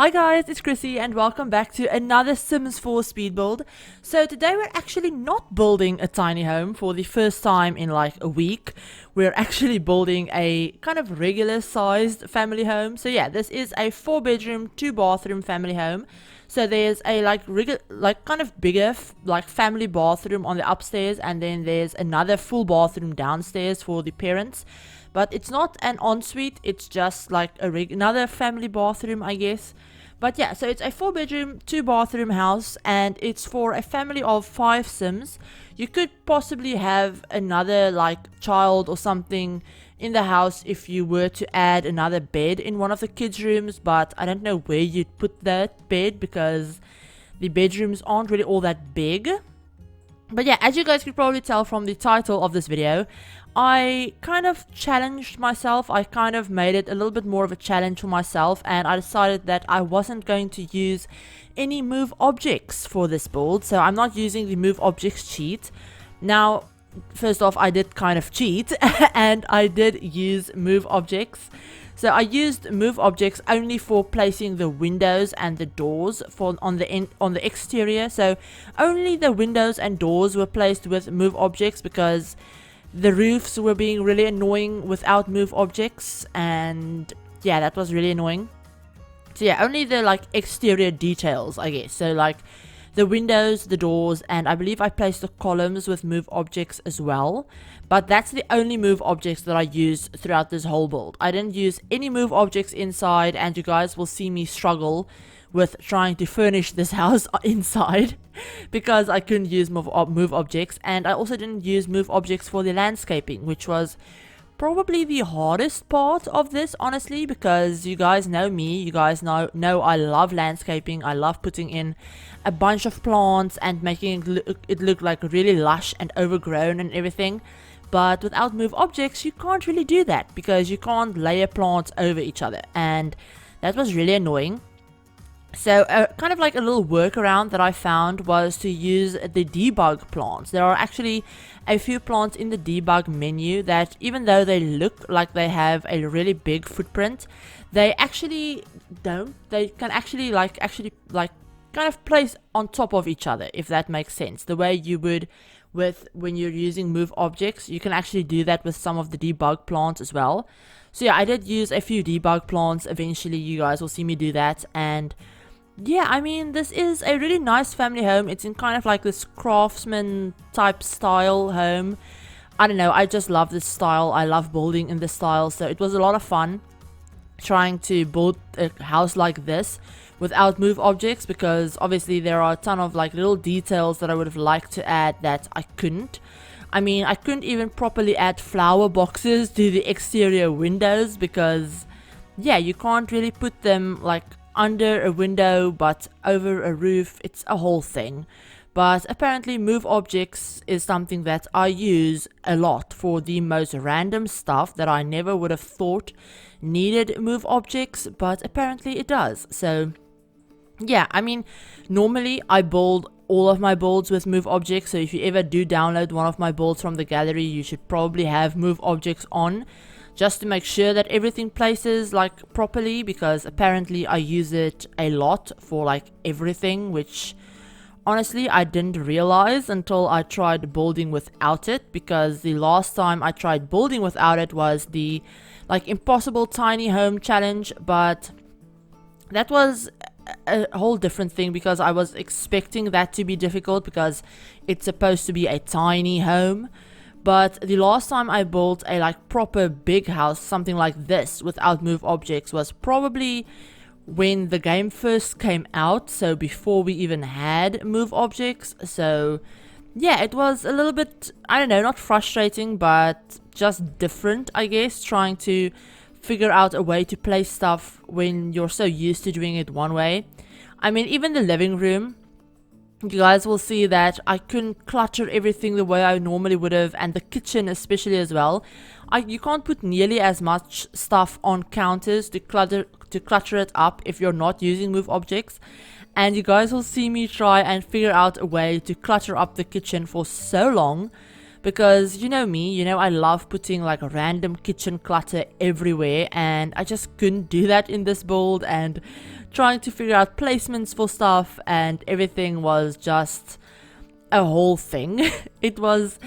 Hi guys, it's Chrissie and welcome back to another Sims 4 speed build. So today we're actually not building a tiny home for the first time in like a week. We're actually building a kind of regular sized family home. So yeah, this is a 4-bedroom, 2-bathroom family home. So there's a kind of bigger family bathroom on the upstairs, and then there's another full bathroom downstairs for the parents. But it's not an ensuite, it's just like another family bathroom, I guess. But yeah, so it's a 4-bedroom, 2-bathroom house, and it's for a family of 5 Sims. You could possibly have another child or something in the house if you were to add another bed in one of the kids' rooms, but I don't know where you'd put that bed because the bedrooms aren't really all that big. But yeah, as you guys could probably tell from the title of this video, I kind of challenged myself. I kind of made it a little bit more of a challenge for myself, and I decided that I wasn't going to use any move objects for this build. So I'm not using the move objects cheat. Now, first off, I did kind of cheat and I did use move objects. So I used move objects only for placing the windows and the doors on the exterior. So only the windows and doors were placed with move objects because the roofs were being really annoying without move objects, and yeah, that was really annoying. So yeah, only the exterior details, I guess. So the windows, the doors, and I believe I placed the columns with move objects as well. But that's the only move objects that I used throughout this whole build. I didn't use any move objects inside, and you guys will see me struggle with trying to furnish this house inside because I couldn't use move objects, and I also didn't use move objects for the landscaping, which was probably the hardest part of this, honestly, because you guys know me. You guys know I love landscaping. I love putting in a bunch of plants and making it look like really lush and overgrown and everything. But without move objects, you can't really do that because you can't layer plants over each other, and that was really annoying. So kind of like a little workaround that I found was to use the debug plants. There are actually a few plants in the debug menu that, even though they look like they have a really big footprint, they actually don't. They can actually kind of place on top of each other, if that makes sense. The way you would when you're using move objects, you can actually do that with some of the debug plants as well. So yeah, I did use a few debug plants. Eventually you guys will see me do that, and yeah, I mean, this is a really nice family home. It's in kind of like this craftsman type style home. I don't know, I just love this style. I love building in this style, so it was a lot of fun trying to build a house like this without move objects, because obviously there are a ton of little details that I would have liked to add that I couldn't. I mean, I couldn't even properly add flower boxes to the exterior windows because yeah, you can't really put them under a window but over a roof. It's a whole thing. But apparently move objects is something that I use a lot for the most random stuff that I never would have thought needed move objects, but apparently it does. So yeah, I mean, normally I build all of my builds with move objects, so if you ever do download one of my builds from the gallery, you should probably have move objects on, just to make sure that everything places properly, because apparently I use it a lot for everything, which honestly I didn't realize until I tried building without it, because the last time I tried building without it was the impossible tiny home challenge, but that was a whole different thing because I was expecting that to be difficult because it's supposed to be a tiny home. But the last time I built a proper big house, something like this, without move objects, was probably when the game first came out, so before we even had move objects. So yeah, it was a little bit, I don't know, not frustrating, but just different, I guess, trying to figure out a way to place stuff when you're so used to doing it one way. I mean, even the living room, you guys will see that I couldn't clutter everything the way I normally would have, and the kitchen especially as well. You can't put nearly as much stuff on counters to clutter it up if you're not using move objects. And you guys will see me try and figure out a way to clutter up the kitchen for so long, because you know me, you know I love putting like random kitchen clutter everywhere, and I just couldn't do that in this build, and trying to figure out placements for stuff and everything was just a whole thing. It was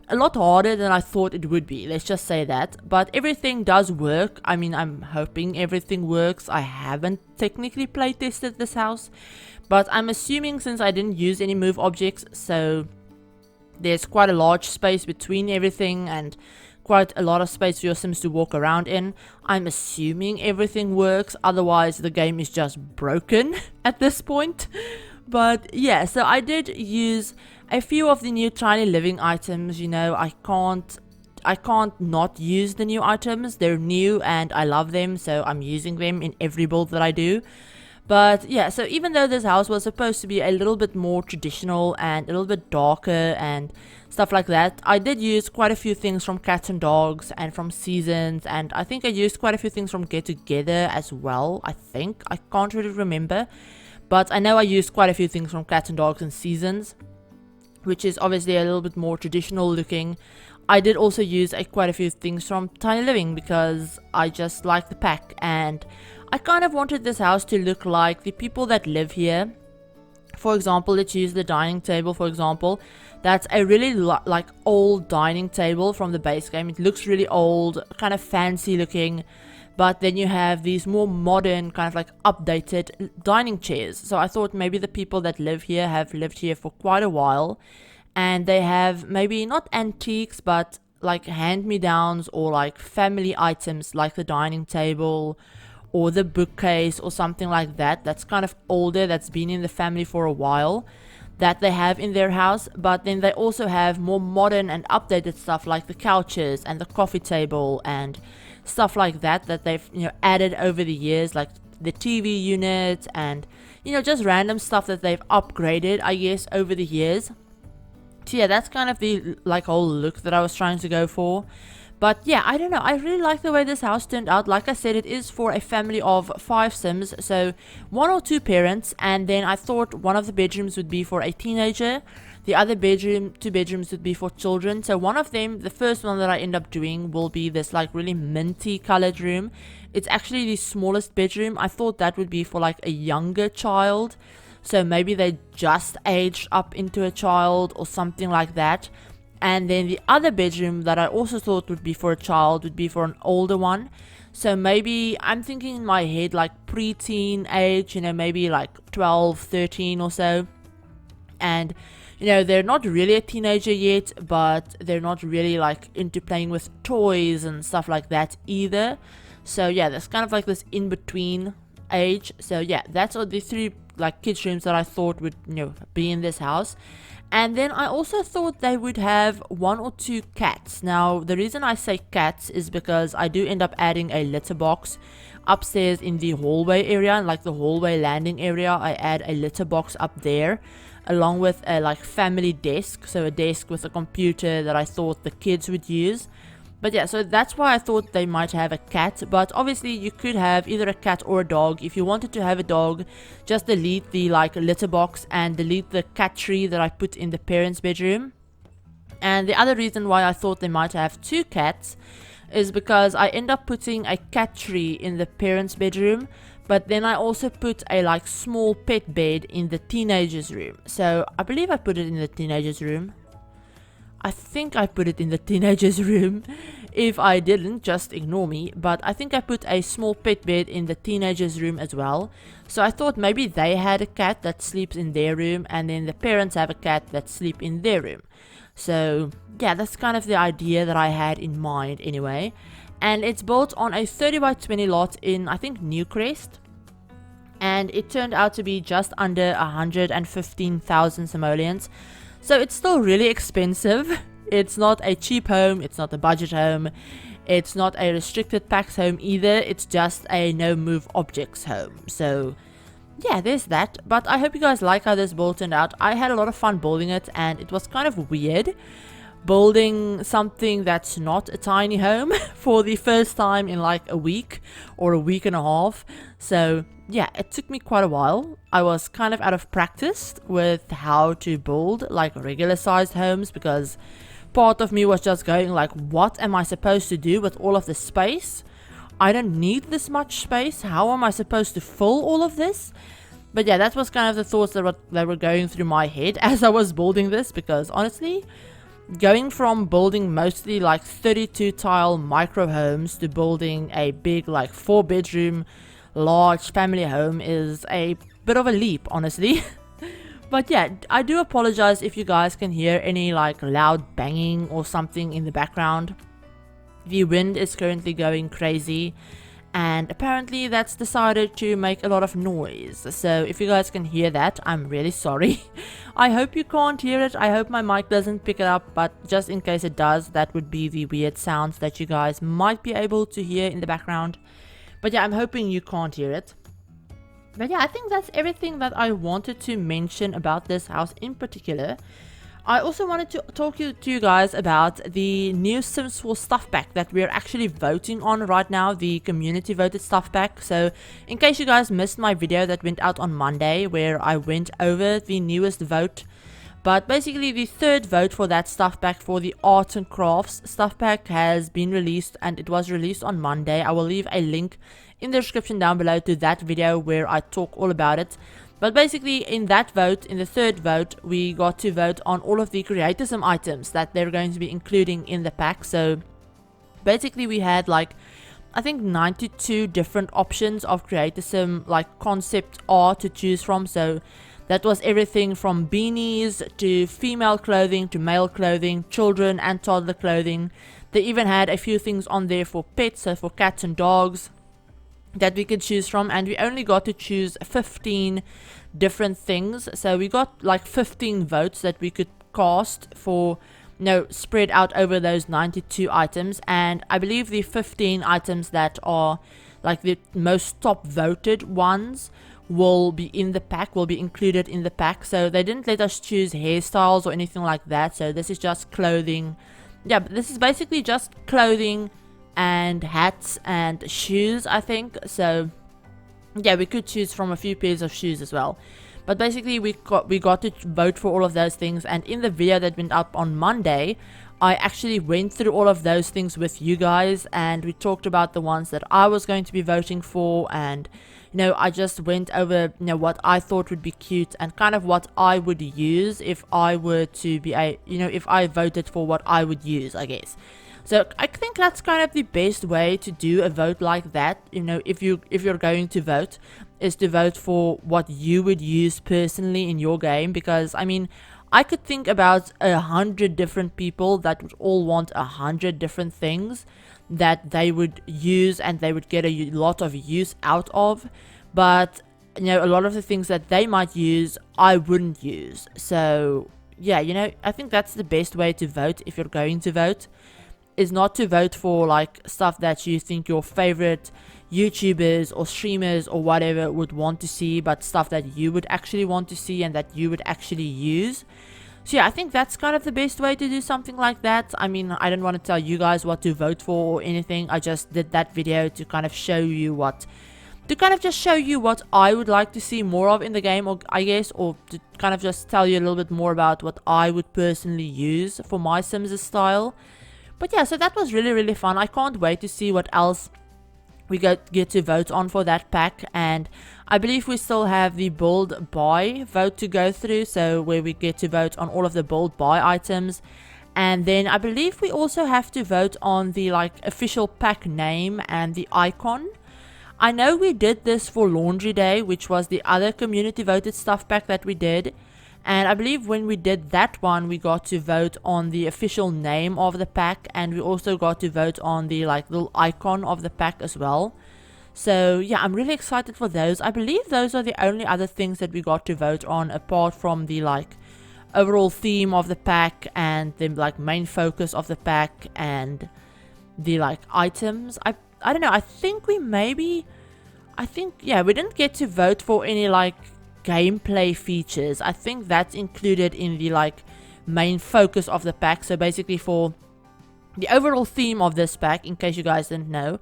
a lot harder than I thought it would be, let's just say that. But everything does work. I mean, I'm hoping everything works. I haven't technically play tested this house, but I'm assuming, since I didn't use any move objects, so there's quite a large space between everything and quite a lot of space for your Sims to walk around in. I'm assuming everything works, otherwise the game is just broken at this point. But yeah, so I did use a few of the new tiny living items. You know, I can't not use the new items. They're new and I love them, so I'm using them in every build that I do. But yeah, so even though this house was supposed to be a little bit more traditional and a little bit darker and stuff like that, I did use quite a few things from Cats and Dogs and from Seasons, and I think I used quite a few things from Get Together as well. I can't really remember, but I know I used quite a few things from Cats and Dogs and Seasons, which is obviously a little bit more traditional looking. I did also use quite a few things from Tiny Living because I just like the pack, and I kind of wanted this house to look like the people that live here. For example, let's use the dining table for example. That's a really like old dining table from the base game. It looks really old, kind of fancy looking, but then you have these more modern, kind of like updated dining chairs. So I thought maybe the people that live here have lived here for quite a while, and they have maybe not antiques, but like hand-me-downs or like family items like the dining table or the bookcase or something like that, that's kind of older, that's been in the family for a while, that they have in their house. But then they also have more modern and updated stuff like the couches and the coffee table and stuff like that they've, you know, added over the years, like the TV unit and, you know, just random stuff that they've upgraded, I guess, over the years. So yeah, that's kind of the like whole look that I was trying to go for. But yeah, I don't know, I really like the way this house turned out. Like I said, it is for a family of 5 Sims, so 1 or 2 parents, and then I thought one of the bedrooms would be for a teenager, the other 2 bedrooms would be for children. So one of them, the first one that I end up doing, will be this like really minty colored room. It's actually the smallest bedroom. I thought that would be for like a younger child, so maybe they just aged up into a child or something like that. And then the other bedroom that I also thought would be for a child would be for an older one. So maybe I'm thinking in my head like preteen age, you know, maybe like 12, 13 or so. And, you know, they're not really a teenager yet, but they're not really like into playing with toys and stuff like that either. So yeah, that's kind of like this in-between age. So yeah, that's all the 3 like kids rooms that I thought would, you know, be in this house. And then I also thought they would have 1 or 2 cats. Now, the reason I say cats is because I do end up adding a litter box upstairs in the hallway area, like the hallway landing area. I add a litter box up there, along with a like family desk, so a desk with a computer that I thought the kids would use. But yeah, so that's why I thought they might have a cat. But obviously you could have either a cat or a dog. If you wanted to have a dog, just delete the like litter box and delete the cat tree that I put in the parents' bedroom. And the other reason why I thought they might have 2 cats is because I end up putting a cat tree in the parents' bedroom, but then I also put a like small pet bed in the teenagers' room. So I believe I put it in the teenagers' room. I think I put it in the teenagers' room. If I didn't, just ignore me. But I think I put a small pet bed in the teenagers' room as well. So I thought maybe they had a cat that sleeps in their room, and then the parents have a cat that sleeps in their room. So yeah, that's kind of the idea that I had in mind anyway. And it's built on a 30 by 20 lot in, I think, Newcrest. And it turned out to be just under 115,000 simoleons. So it's still really expensive. It's not a cheap home, it's not a budget home, it's not a restricted packs home either, it's just a no move objects home. So yeah, there's that. But I hope you guys like how this build turned out. I had a lot of fun building it, and it was kind of weird building something that's not a tiny home for the first time in like a week or a week and a half. So yeah, it took me quite a while. I was kind of out of practice with how to build like regular sized homes, because part of me was just going like, what am I supposed to do with all of this space? I don't need this much space. How am I supposed to fill all of this? But yeah, that was kind of the thoughts that were going through my head as I was building this, because honestly, going from building mostly like 32 tile micro homes to building a big like 4-bedroom large family home is a bit of a leap, honestly. But yeah, I do apologize if you guys can hear any like loud banging or something in the background. The wind is currently going crazy, and apparently that's decided to make a lot of noise. So if you guys can hear that, I'm really sorry. I hope you can't hear it. I hope my mic doesn't pick it up, but just in case it does, that would be the weird sounds that you guys might be able to hear in the background. But yeah, I'm hoping you can't hear it. But yeah, I think that's everything that I wanted to mention about this house in particular. I also wanted to talk to you guys about the new Sims 4 stuff pack that we're actually voting on right now, the community voted stuff pack. So in case you guys missed my video that went out on Monday where I went over the newest vote, but basically the third vote for that stuff pack, for the arts and crafts stuff pack, has been released, and it was released on Monday. I will leave a link in the description down below to that video where I talk all about it. But basically in that vote, in the third vote, we got to vote on all of the CreatorSim items that they're going to be including in the pack. So basically we had like, I think 92 different options of CreatorSim like concept art to choose from. So that was everything from beanies to female clothing to male clothing, children and toddler clothing. They even had a few things on there for pets, so for cats and dogs, that we could choose from, and we only got to choose 15 different things. So we got like 15 votes that we could cast for, spread out over those 92 items. And I believe the 15 items that are like the most top voted ones will be in the pack, will be included in the pack. So they didn't let us choose hairstyles or anything like that. So this is just clothing. Yeah, but this is basically just clothing and hats and shoes, I think. So yeah, we could choose from a few pairs of shoes as well. But basically we got to vote for all of those things, and in the video that went up on Monday, I actually went through all of those things with you guys, and we talked about the ones that I was going to be voting for, and I just went over what I thought would be cute and kind of what I would use if I were to be if I voted for what I would use, I guess. So I think that's kind of the best way to do a vote like that. If you're going to vote, is to vote for what you would use personally in your game. Because I mean, I could think about 100 different people that would all want 100 different things that they would use and they would get a lot of use out of. But a lot of the things that they might use, I wouldn't use. So yeah, I think that's the best way to vote if you're going to vote. Is not to vote for like stuff that you think your favorite YouTubers or streamers or whatever would want to see, but stuff that you would actually want to see and that you would actually use. So yeah, I think that's kind of the best way to do something like that. I mean, I don't want to tell you guys what to vote for or anything. I just did that video to kind of show you what I would like to see more of in the game, or I guess, or to kind of just tell you a little bit more about what I would personally use for my Sims style. But yeah, so that was really, really fun. I can't wait to see what else we get to vote on for that pack. And I believe we still have the build buy vote to go through, so where we get to vote on all of the build buy items. And then I believe we also have to vote on the like official pack name and the icon. I know we did this for Laundry Day, which was the other community voted stuff pack that we did. And I believe when we did that one, we got to vote on the official name of the pack, and we also got to vote on the like little icon of the pack as well. So yeah, I'm really excited for those. I believe those are the only other things that we got to vote on, apart from the like overall theme of the pack and the like main focus of the pack and the like items. I don't know. I think we didn't get to vote for any like gameplay features. I think that's included in the like main focus of the pack. So basically, for the overall theme of this pack, in case you guys didn't know,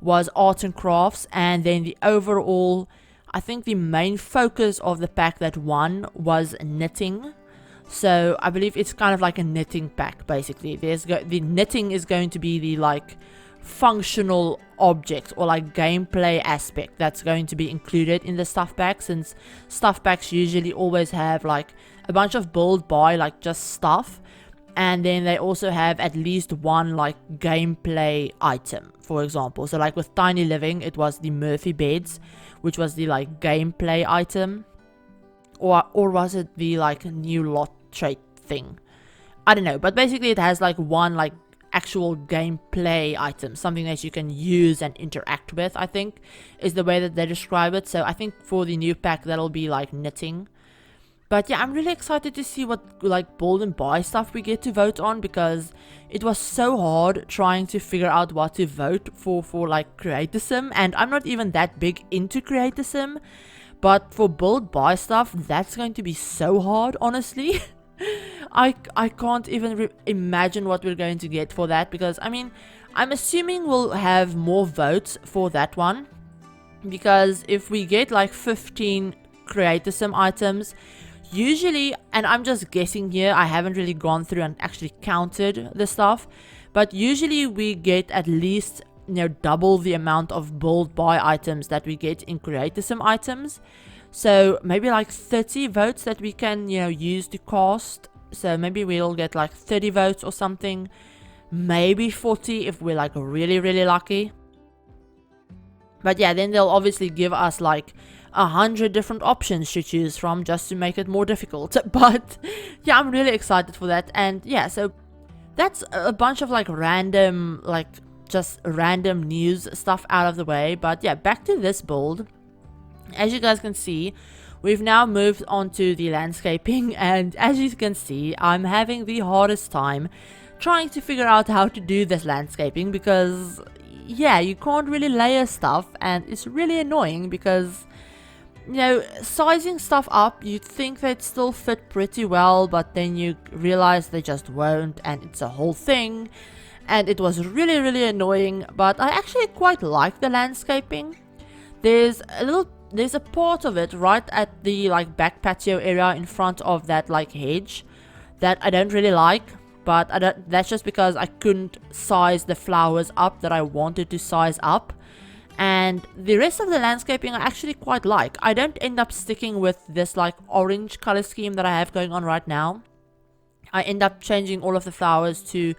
was arts and crafts, and then the overall, I think the main focus of the pack that won was knitting. So I believe it's kind of like a knitting pack, basically. The knitting is going to be the like functional object or like gameplay aspect that's going to be included in the stuff pack, since stuff packs usually always have like a bunch of build by like just stuff, and then they also have at least one like gameplay item, for example. So like with Tiny Living, it was the Murphy beds, which was the like gameplay item, or was it the like new lot trait thing? I don't know, but basically it has like one like actual gameplay item, something that you can use and interact with, I think is the way that they describe it. So I think for the new pack that'll be like knitting. But yeah, I'm really excited to see what like build and buy stuff we get to vote on, because it was so hard trying to figure out what to vote for like Create a Sim, and I'm not even that big into Create a Sim, but for build buy stuff, that's going to be so hard, honestly. I can't even imagine what we're going to get for that, because I mean, I'm assuming we'll have more votes for that one, because if we get like 15 Create a Sim items, usually, and I'm just guessing here, I haven't really gone through and actually counted the stuff, but usually we get at least, you know, double the amount of build buy items that we get in Create a Sim items. So maybe like 30 votes that we can, you know, use to cast. So maybe we'll get like 30 votes or something. Maybe 40 if we're like really, really lucky. But yeah, then they'll obviously give us like 100 different options to choose from just to make it more difficult. But yeah, I'm really excited for that. And yeah, so that's a bunch of like random, like just random news stuff out of the way. But yeah, back to this build. As you guys can see, we've now moved on to the landscaping, and as you can see, I'm having the hardest time trying to figure out how to do this landscaping, because yeah, you can't really layer stuff, and it's really annoying because, you know, sizing stuff up, you'd think they'd still fit pretty well, but then you realize they just won't, and it's a whole thing, and it was really, really annoying. But I actually quite like the landscaping. There's a part of it right at the like back patio area in front of that like hedge that I don't really like, but that's just because I couldn't size the flowers up that I wanted to size up. And the rest of the landscaping I actually quite like. I don't end up sticking with this like orange color scheme that I have going on right now. I end up changing all of the flowers to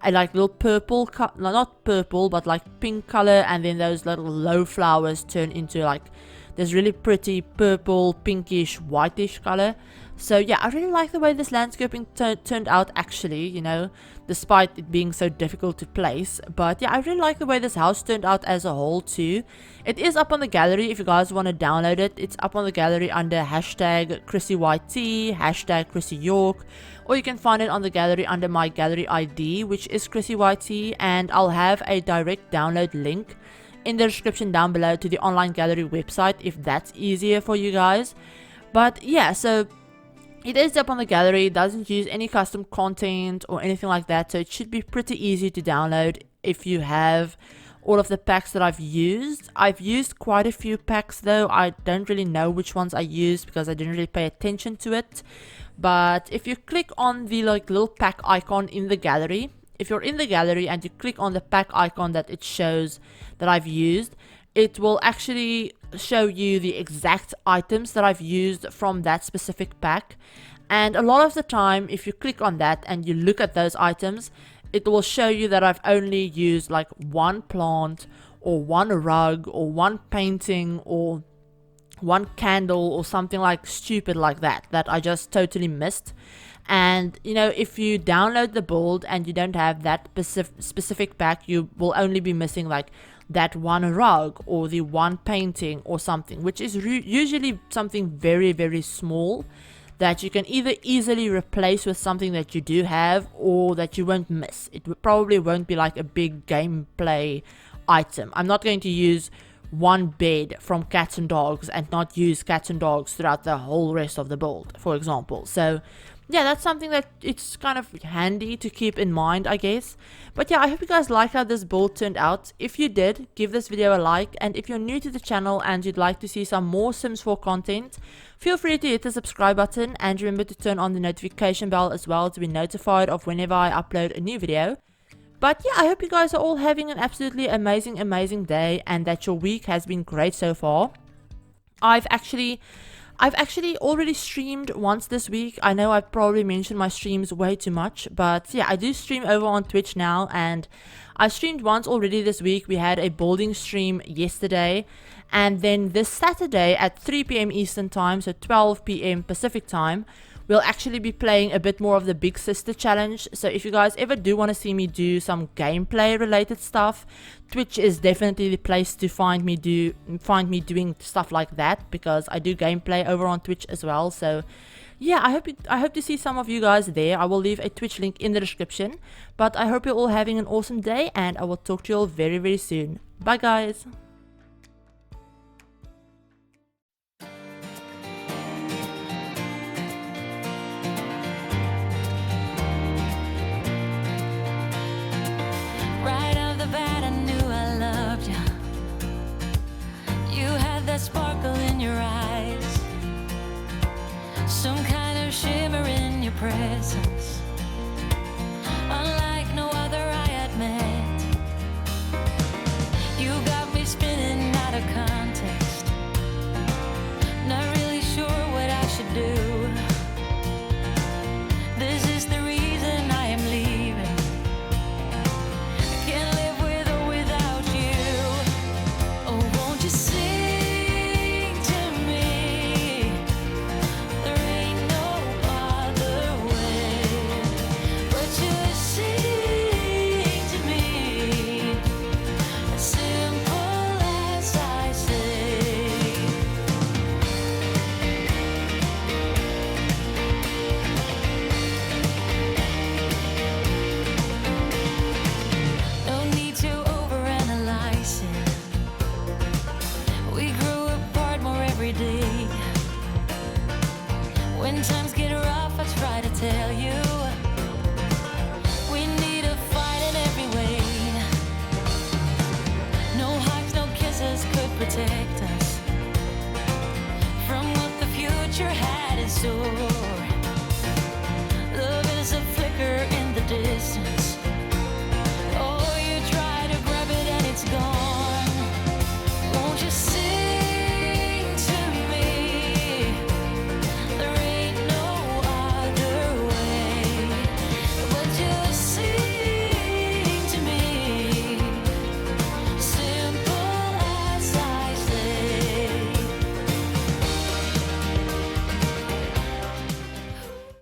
a like little purple, not purple, but like pink color, and then those little low flowers turn into like this really pretty purple, pinkish, whitish color. So yeah, I really like the way this landscaping turned out actually, you know, despite it being so difficult to place. But yeah, I really like the way this house turned out as a whole too. It is up on the gallery if you guys want to download it. It's up on the gallery under hashtag ChrissieYT, hashtag ChrissieYork, or you can find it on the gallery under my gallery ID, which is ChrissieYT, and I'll have a direct download link in the description down below to the online gallery website if that's easier for you guys. But yeah, so it is up on the gallery. It doesn't use any custom content or anything like that, so it should be pretty easy to download if you have all of the packs that I've used. I've used quite a few packs though. I don't really know which ones I used because I didn't really pay attention to it. But if you click on the like little pack icon in the gallery, if you're in the gallery and you click on the pack icon that it shows that I've used, it will actually show you the exact items that I've used from that specific pack. And a lot of the time, if you click on that and you look at those items, it will show you that I've only used like one plant or one rug or one painting or one candle or something like stupid like that I just totally missed. And you know, if you download the build and you don't have that specific pack, you will only be missing like that one rug or the one painting or something, which is usually something very, very small that you can either easily replace with something that you do have or that you won't miss. It probably won't be like a big gameplay item. I'm not going to use one bed from Cats and Dogs and not use Cats and Dogs throughout the whole rest of the build, for example. So yeah, that's something that it's kind of handy to keep in mind, I guess. But yeah, I hope you guys like how this build turned out. If you did, give this video a like, and if you're new to the channel and you'd like to see some more Sims 4 content, feel free to hit the subscribe button, and remember to turn on the notification bell as well to be notified of whenever I upload a new video. But yeah, I hope you guys are all having an absolutely amazing day, and that your week has been great so far. I've actually already streamed once this week. I know I've probably mentioned my streams way too much, but yeah, I do stream over on Twitch now, and I streamed once already this week. We had a building stream yesterday, and then this Saturday at 3 PM Eastern Time, so 12 PM Pacific Time, we'll actually be playing a bit more of the Big Sister Challenge. So if you guys ever do want to see me do some gameplay related stuff, Twitch is definitely the place to find me doing stuff like that, because I do gameplay over on Twitch as well. So yeah, I hope to see some of you guys there. I will leave a Twitch link in the description. But I hope you're all having an awesome day, and I will talk to you all very soon. Bye guys.